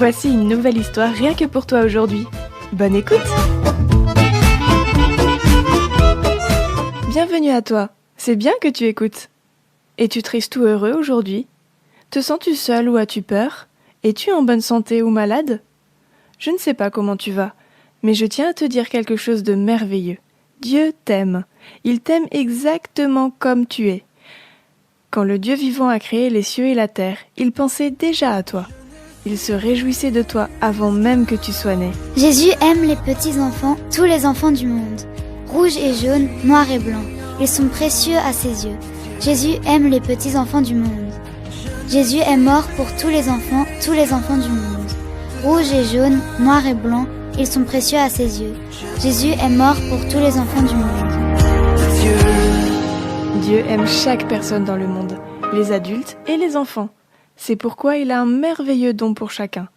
Voici une nouvelle histoire rien que pour toi aujourd'hui. Bonne écoute! Bienvenue à toi, c'est bien que tu écoutes. Es-tu triste ou heureux aujourd'hui? Te sens-tu seul ou as-tu peur? Es-tu en bonne santé ou malade? Je ne sais pas comment tu vas, mais je tiens à te dire quelque chose de merveilleux. Dieu t'aime. Il t'aime exactement comme tu es. Quand le Dieu vivant a créé les cieux et la terre, il pensait déjà à toi. Il se réjouissait de toi avant même que tu sois né. Jésus aime les petits enfants, tous les enfants du monde. Rouge et jaune, noir et blanc, ils sont précieux à ses yeux. Jésus aime les petits enfants du monde. Jésus est mort pour tous les enfants du monde. Rouge et jaune, noir et blanc, ils sont précieux à ses yeux. Jésus est mort pour tous les enfants du monde. Dieu aime chaque personne dans le monde, les adultes et les enfants. C'est pourquoi il a un merveilleux don pour chacun.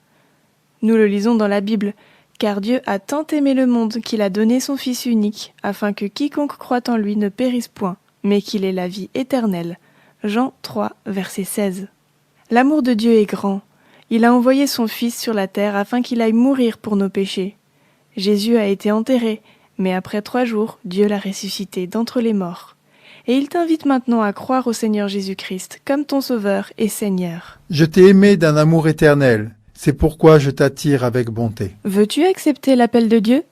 Nous le lisons dans la Bible, car Dieu a tant aimé le monde qu'il a donné son Fils unique, afin que quiconque croit en lui ne périsse point, mais qu'il ait la vie éternelle. Jean 3, verset 16. L'amour de Dieu est grand. Il a envoyé son Fils sur la terre afin qu'il aille mourir pour nos péchés. Jésus a été enterré, mais après 3 jours, Dieu l'a ressuscité d'entre les morts. Et il t'invite maintenant à croire au Seigneur Jésus-Christ comme ton Sauveur et Seigneur. Je t'ai aimé d'un amour éternel, c'est pourquoi je t'attire avec bonté. Veux-tu accepter l'appel de Dieu?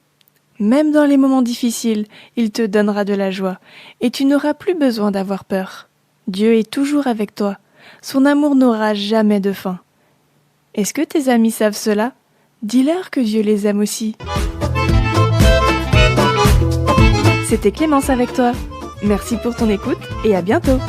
Même dans les moments difficiles, il te donnera de la joie, et tu n'auras plus besoin d'avoir peur. Dieu est toujours avec toi, son amour n'aura jamais de fin. Est-ce que tes amis savent cela? Dis-leur que Dieu les aime aussi. C'était Clémence avec toi. Merci pour ton écoute et à bientôt.